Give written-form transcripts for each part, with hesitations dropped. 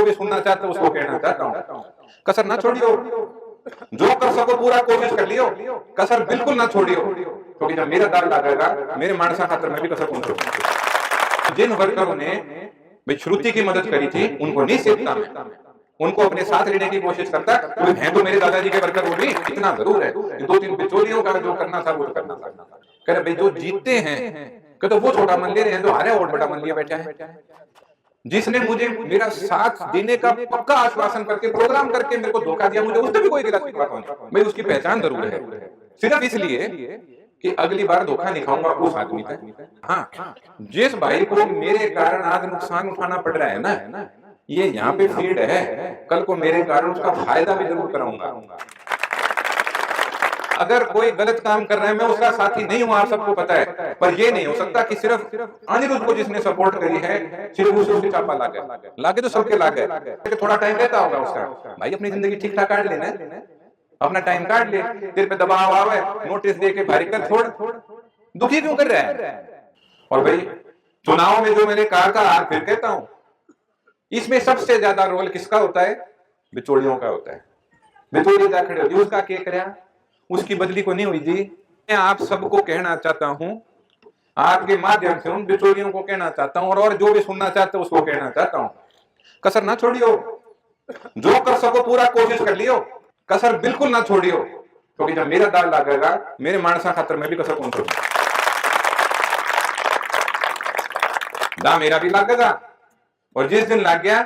भी सुनना चाहते हो उसको कहना चाहता हूँ, कसर ना छोड़ियो, जो कर सको पूरा कोशिश कर लियो, कसर बिल्कुल ना छोड़ियो, क्योंकि जब मेरा दाग लागेगा मेरे मानसा खातर मैं भी कसर कौन छोड़ूंगा। जिन वर्करों ने भाई श्रुति की मदद करी थी उनको नहीं सीखता मैं, उनको अपने साथ लेने की कोशिश करता, वो हैं तो मेरे दादाजी के वर्कर, वो भी इतना जरूर है, दो तीन बिचौलियों का जो करना था वो तो करना था। कह रहे भाई जो जीतते हैं तो वो छोटा मन ले रहे हैं, जो हारे और बड़ा मन लिया बैठा है। जिसने मुझे मेरा साथ देने का पक्का आश्वासन करके प्रोग्राम करके मेरे को धोखा दिया, मुझे उससे भी कोई गिला शिकवा नहीं, मैं उसकी पहचान जरूर है, सिर्फ इसलिए कि अगली बार धोखा नहीं खाऊंगा उस आदमी का। हाँ, जिस भाई को मेरे कारण आज नुकसान उठाना पड़ रहा है ना, ये यहाँ पे फील्ड है, कल को मेरे कारण उसका फायदा भी जरूर कराऊंगा। अगर कोई गलत काम कर रहा है मैं उसका साथी नहीं हूं, आप सबको पता है, पर ये नहीं हो सकता कि सिर्फ अनिरुद्ध को जिसने सपोर्ट करी है सिर्फ उसे चापा लागे तो सबके लागे, थोड़ा टाइम रहता होगा उसका, भाई अपनी जिंदगी ठीक ठाक काट लेना, अपना टाइम काट ले, तेरे पे दबाव आवे नोटिस दे के भारी कर छोड़, दुखी क्यों कर रहा है। और भाई चुनाव में जो मैंने कहा था आज फिर कहता हूं, इसमें सबसे ज्यादा रोल किसका होता है, बिचौलियों का होता है। बिचौली जा खड़े होती उसका क्या कराया, उसकी बदली को नहीं हुई जी। मैं आप सबको कहना चाहता हूं, आपके माध्यम से उन बिचौलियों को कहना चाहता हूं, और जो भी सुनना चाहते हो उसको कहना चाहता हूं, कसर ना छोड़ियो, जो कर सको पूरा कोशिश कर लियो, कसर बिल्कुल ना छोड़ियो, क्योंकि जब मेरा दाग लागेगा मेरे मानसा खातर मैं भी कसर कौन छोड़ूंगा। दाग मेरा भी लागेगा, और जिस दिन लग गया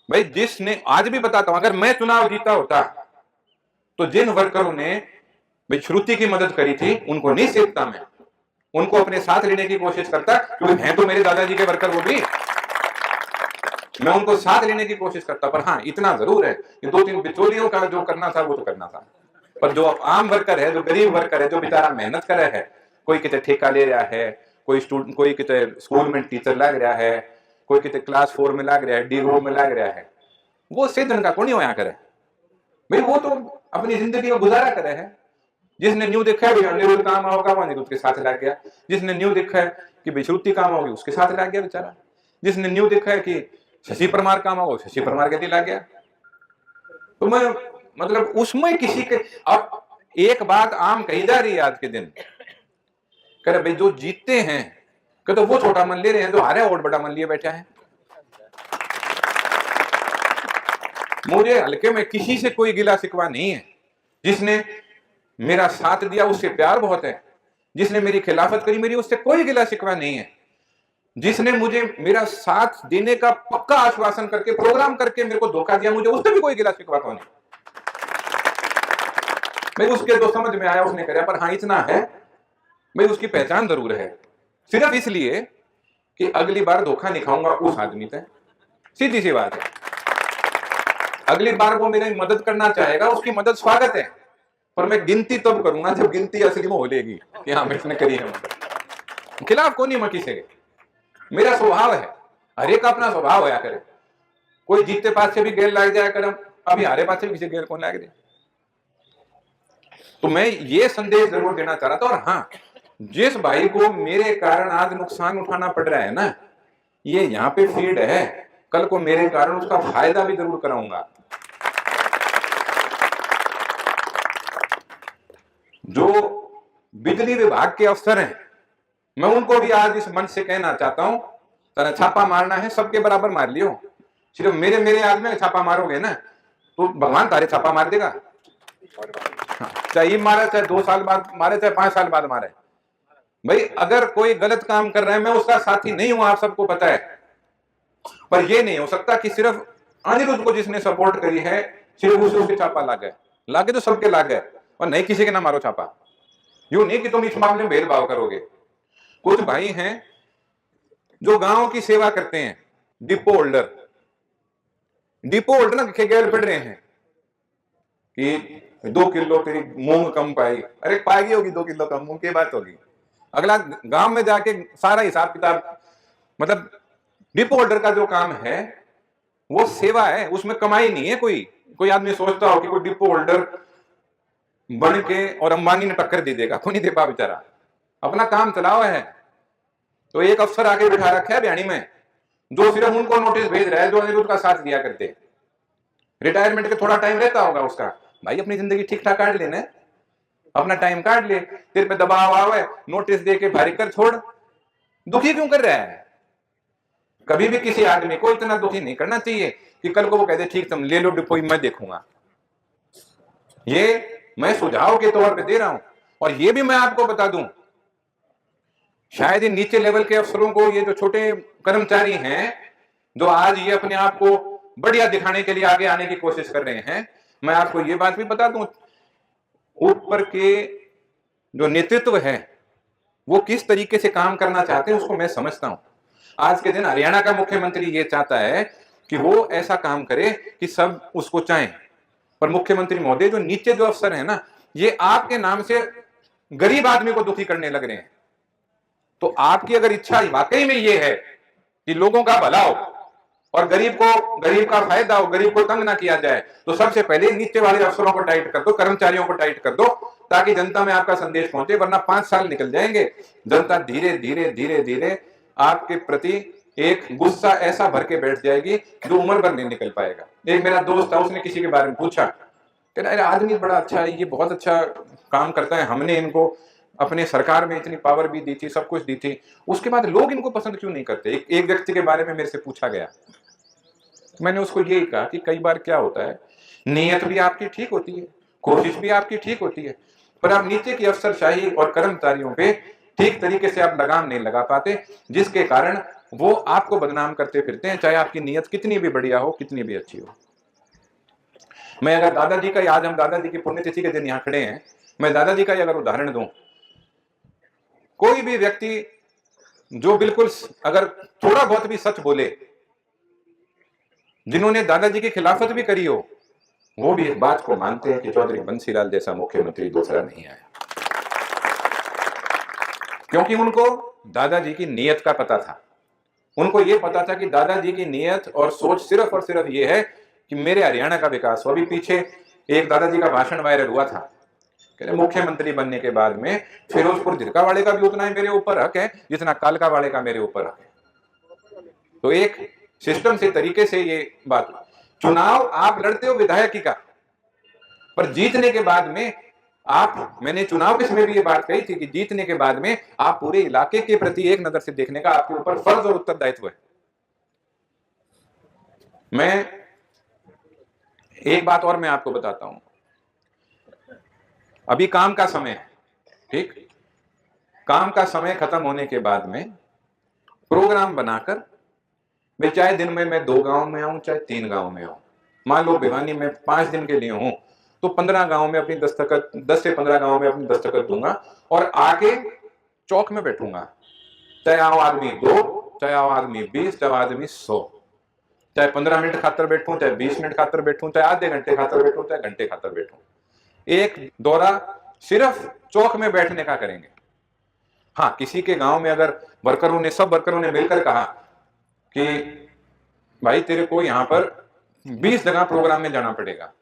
भाई, जिसने आज भी बताता हूं, अगर मैं चुनाव जीता होता तो जिन वर्करों ने भाई श्रुति की मदद करी थी उनको नहीं सीखता मैं, उनको अपने साथ लेने की कोशिश करता, क्योंकि हैं तो मेरे दादाजी के वर्कर वो भी, मैं उनको साथ लेने की कोशिश करता। पर हाँ इतना जरूर है कि दो तीन बिचौलियों का जो करना था वो तो करना था, पर जो आम वर्कर है, जो गरीब वर्कर है, जो बेचारा मेहनत कर रहा है, कोई कितने ठेका ले रहा है, कोई स्टूडेंट, कोई कितने स्कूल में टीचर लग रहा है, कोई कितने क्लास 4 में लग रहा है, डी ग्रुप में लग रहा है, वो सेधन का कौन होया करे भाई, वो तो अपनी जिंदगी में गुजारा करे है। जिसने न्यू देखा है अनिरुद्ध काम होगा वो अनिरुद्ध के साथ लग गया, जिसने न्यू देखा है कि भाई श्रुति काम होगी उसके साथ लग गया बेचारा, जिसने न्यू देखा है कि शशि परमार काम होगा शशि परमार के लिए लग गया। तो मैं मतलब उसमें किसी के, अब एक बात आम कही जा रही है आज के दिन, कह रहे भाई जो जीतते हैं कि तो वो छोटा मन ले रहे हैं, जो हारे और बड़ा मन लिए बैठा है। मुझे हल्के में किसी से कोई गिला शिकवा नहीं है, जिसने मेरा साथ दिया उससे प्यार बहुत है, जिसने मेरी खिलाफत करी मेरी उससे कोई गिला शिकवा नहीं है, जिसने मुझे मेरा साथ देने का पक्का आश्वासन करके प्रोग्राम करके मेरे को धोखा दिया मुझे उससे भी कोई गिला शिकवा कौन है। मैं उसके तो समझ में आया उसने कराया, पर हाँ इतना है मैं उसकी पहचान जरूर है, सिर्फ इसलिए कि अगली बार धोखा नहीं खाऊंगा उस आदमी से, सीधी सी बात है। अगली बार वो मेरी मदद करना चाहेगा उसकी मदद स्वागत है, पर मैं गिनती तब करूंगा जब गिनती असली में हो लेगी कि हाँ इसने करी है मदद। खिलाफ कौन नहीं मकी से, मेरा स्वभाव है, हर एक अपना स्वभाव होया करे, कोई जीतते पास से भी गेल लाग जाए करम, अभी हारे पास से भी किसी गेल कौन लाग दे। तो मैं ये संदेश जरूर देना चाह रहा था। और हाँ, जिस भाई को मेरे कारण आज नुकसान उठाना पड़ रहा है ना, ये यहाँ पे फील्ड है, कल को मेरे कारण उसका फायदा भी जरूर कराऊंगा। जो बिजली विभाग के अफसर हैं मैं उनको भी आज इस मंच से कहना चाहता हूं, तेरा छापा मारना है सबके बराबर मार लियो, सिर्फ मेरे आदमी में छापा मारोगे ना तो भगवान तारे छापा मार देगा। चाहे मारे, चाहे 2 साल बाद मारे, चाहे 5 साल बाद मारे, भाई अगर कोई गलत काम कर रहा है मैं उसका साथी नहीं हूं, आप सबको पता है, पर यह नहीं हो सकता कि सिर्फ अनिरुद्ध को जिसने सपोर्ट करी है सिर्फ उसे छापा लागे तो सबके लागे, और नहीं किसी के ना मारो छापा। यूं नहीं कि तुम इस मामले में भेदभाव करोगे। कुछ भाई हैं जो गांव की सेवा करते हैं, डिपो होल्डर ना गैर पड़ रहे हैं कि 2 किलो तेरी मूंग कम पाई, अरे पाएगी होगी 2 किलो कम मूंग की बात होगी, अगला गांव में जाके सारा हिसाब किताब, मतलब डिपो होल्डर का जो काम है वो सेवा है, उसमें कमाई नहीं है। कोई आदमी सोचता हो कि कोई डिपो होल्डर बन के और अंबानी ने टक्कर दे देगा, कोई नहीं दे पा बेचारा, अपना काम चलावा है। तो एक अफसर आके बिठा रखा है बयानी में, जो सिर्फ उनको नोटिस भेज रहा है जो अनिरुद्ध का साथ दिया करते हैं। रिटायरमेंट के थोड़ा टाइम रहता होगा उसका, भाई अपनी जिंदगी ठीक ठाक काट लेना है, अपना टाइम काट ले, तेरे पे दबाव आवे, नोटिस दे के भारी कर छोड़, दुखी क्यों कर रहा है? कभी भी किसी आदमी को इतना दुखी नहीं करना चाहिए कि कल को वो कहते ठीक तुम ले लो डिपो, मैं देखूंगा। ये मैं सुझाव के तौर पे दे रहा हूं। और ये भी मैं आपको बता दूं, शायद ये नीचे लेवल के अफसरों को, ये जो छोटे कर्मचारी हैं जो आज ये अपने आप को बढ़िया दिखाने के लिए आगे आने की कोशिश कर रहे हैं, मैं आपको ये बात भी बता दूं, ऊपर के जो नेतृत्व है वो किस तरीके से काम करना चाहते हैं उसको मैं समझता हूं। आज के दिन हरियाणा का मुख्यमंत्री ये चाहता है कि वो ऐसा काम करे कि सब उसको चाहें, पर मुख्यमंत्री महोदय जो नीचे जो अफसर है ना, ये आपके नाम से गरीब आदमी को दुखी करने लग रहे हैं। तो आपकी अगर इच्छा वाकई में ये है कि लोगों का भला हो और गरीब का फायदा हो, गरीब को तंग ना किया जाए, तो सबसे पहले नीचे वाले अफसरों को टाइट कर दो, कर्मचारियों को टाइट कर दो, ताकि जनता में आपका संदेश पहुंचे। वरना 5 साल निकल जाएंगे, जनता धीरे धीरे धीरे धीरे आपके प्रति एक गुस्सा ऐसा भर के बैठ जाएगी जो उम्र भर नहीं निकल पाएगा। एक मेरा दोस्त था, उसने किसी के बारे में पूछा, कह रहा है आदमी बड़ा अच्छा है, ये बहुत अच्छा काम करता है, हमने इनको अपने सरकार में इतनी पावर भी दी थी, सब कुछ दी थी, उसके बाद लोग इनको पसंद क्यों नहीं करते? एक व्यक्ति के बारे में मेरे से पूछा गया। मैंने उसको यही कहा कि कई बार क्या होता है, नीयत भी आपकी ठीक होती है, कोशिश भी आपकी ठीक होती है, पर आप नीचे की अफसरशाही और कर्मचारियों पे ठीक तरीके से आप लगाम नहीं लगा पाते, जिसके कारण वो आपको बदनाम करते फिरते हैं, चाहे आपकी नीयत कितनी भी बढ़िया हो, कितनी भी अच्छी हो। मैं अगर दादाजी का, आज हम दादाजी की पुण्यतिथि के दिन यहाँ खड़े हैं, मैं दादाजी का अगर उदाहरण दूं, कोई भी व्यक्ति जो बिल्कुल अगर थोड़ा बहुत भी सच बोले, जिन्होंने दादाजी की खिलाफत भी करी हो, वो भी इस बात को मानते हैं कि चौधरी बंसीलाल जैसा मुख्यमंत्री दूसरा नहीं आया, क्योंकि उनको दादाजी की नीयत का पता था। उनको ये पता था कि दादाजी की नीयत और सोच सिर्फ और सिर्फ ये है कि मेरे हरियाणा का विकास हो। अभी पीछे एक दादाजी का भाषण वायरल हुआ था, कहते मुख्यमंत्री बनने के बाद में फिरोजपुर झिरका वाले का भी उतना ही मेरे ऊपर हक है जितना कालका वाले का मेरे ऊपर हक है। तो एक सिस्टम से, तरीके से ये बात, चुनाव आप लड़ते हो विधायकी का, पर जीतने के बाद में आप, मैंने चुनाव के समय भी ये बात कही थी कि जीतने के बाद में आप पूरे इलाके के प्रति एक नजर से देखने का आपके ऊपर फर्ज और उत्तरदायित्व है। मैं एक बात और मैं आपको बताता हूं, अभी काम का समय है, ठीक, काम का समय खत्म होने के बाद में प्रोग्राम बनाकर, मैं चाहे दिन में मैं 2 गांव में आऊं, चाहे 3 गांव में आऊं, मान लो भिवानी में 5 दिन के लिए हूं, तो 15 गांव में अपनी दस्तखत, 10 से 15 गांव में अपनी दस्तखत दूंगा और आके चौक में बैठूंगा, चाहे आओ आदमी 2, चाहे आओ आदमी 20, चाहे आदमी 100, चाहे 15 मिनट खातर बैठूं, चाहे 20 मिनट खातर बैठूं, चाहे आधे घंटे खातर बैठूं, चाहे घंटे खातर बैठूं, एक दौरा सिर्फ चौक में बैठने का करेंगे। हाँ, किसी के गांव में अगर सब वर्करों ने मिलकर कहा कि भाई तेरे को यहां पर 20 जगह प्रोग्राम में जाना पड़ेगा,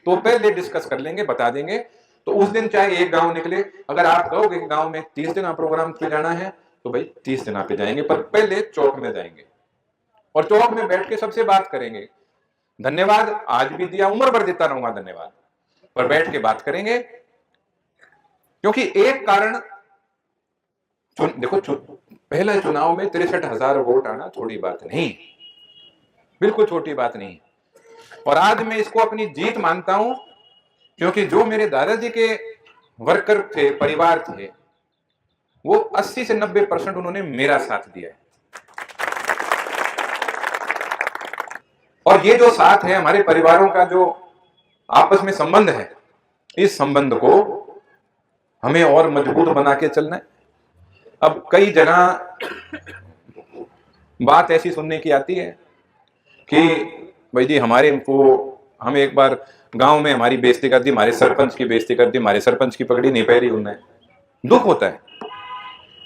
तो पहले डिस्कस कर लेंगे, बता देंगे, तो उस दिन चाहे एक गांव निकले। अगर आप कहोगे कि गांव में 30 जगह प्रोग्राम पे जाना है, तो भाई 30 जगह पे जाएंगे, पर पहले चौक में जाएंगे और चौक में बैठ के सबसे बात करेंगे। धन्यवाद आज भी दिया, उम्र भर देता रहूंगा धन्यवाद, पर बैठ के बात करेंगे। क्योंकि एक कारण, देखो पहले चुनाव में 63,000 वोट आना छोटी बात नहीं, बिल्कुल छोटी बात नहीं। और आज मैं इसको अपनी जीत मानता हूं, क्योंकि जो मेरे दादाजी के वर्कर थे, परिवार थे, वो 80 से 90% उन्होंने मेरा साथ दिया है। और ये जो साथ है, हमारे परिवारों का जो आपस में संबंध है, इस संबंध को हमें और मजबूत बना के चलना है। अब कई जगह बात ऐसी सुनने की आती है कि भाई जी हम एक बार गांव में हमारी बेइज्जती कर दी, हमारे सरपंच की बेइज्जती कर दी, हमारे सरपंच की पगड़ी नहीं पहरी उन्हें। दुख होता है,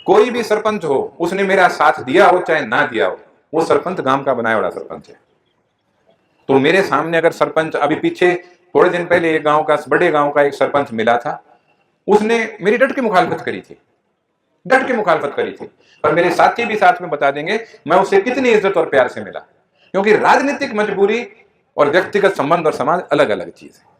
कोई भी सरपंच हो, उसने मेरा साथ दिया हो चाहे ना दिया हो, वो सरपंच गांव का बनाया हुआ सरपंच है। तो मेरे सामने अगर सरपंच, अभी पीछे थोड़े दिन पहले एक गांव का, बड़े गांव का एक सरपंच मिला था, उसने मेरी डट की मुखालफत करी थी डट के मुखालफत करी थी। पर मेरे साथी भी साथ में बता देंगे मैं उसे कितनी इज्जत और प्यार से मिला, क्योंकि राजनीतिक मजबूरी और व्यक्तिगत संबंध और समाज अलग अलग चीज है।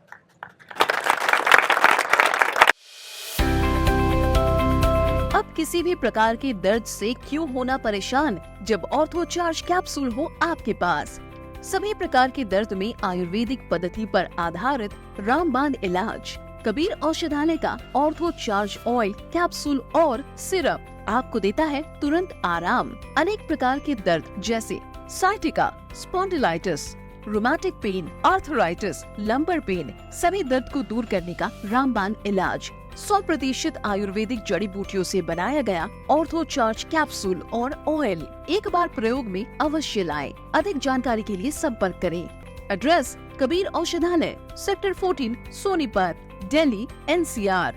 अब किसी भी प्रकार के दर्द से क्यों होना परेशान, जब ऑर्थो चार्ज कैप्सूल हो आपके पास। सभी प्रकार के दर्द में आयुर्वेदिक पद्धति पर आधारित रामबाण इलाज। कबीर औषधालय का ऑर्थो चार्ज ऑयल, कैप्सूल और सिरप आपको देता है तुरंत आराम। अनेक प्रकार के दर्द जैसे sciatica, spondylitis, rheumatic pain, arthritis, lumbar pain, सभी दर्द को दूर करने का रामबाण इलाज। 100% आयुर्वेदिक जड़ी बूटियों से बनाया गया ऑर्थो चार्ज कैप्सूल और ऑयल एक बार प्रयोग में अवश्य लाएं। अधिक जानकारी के लिए संपर्क करें। एड्रेस: कबीर औषधालय, सेक्टर 14, सोनीपत, दिल्ली, NCR।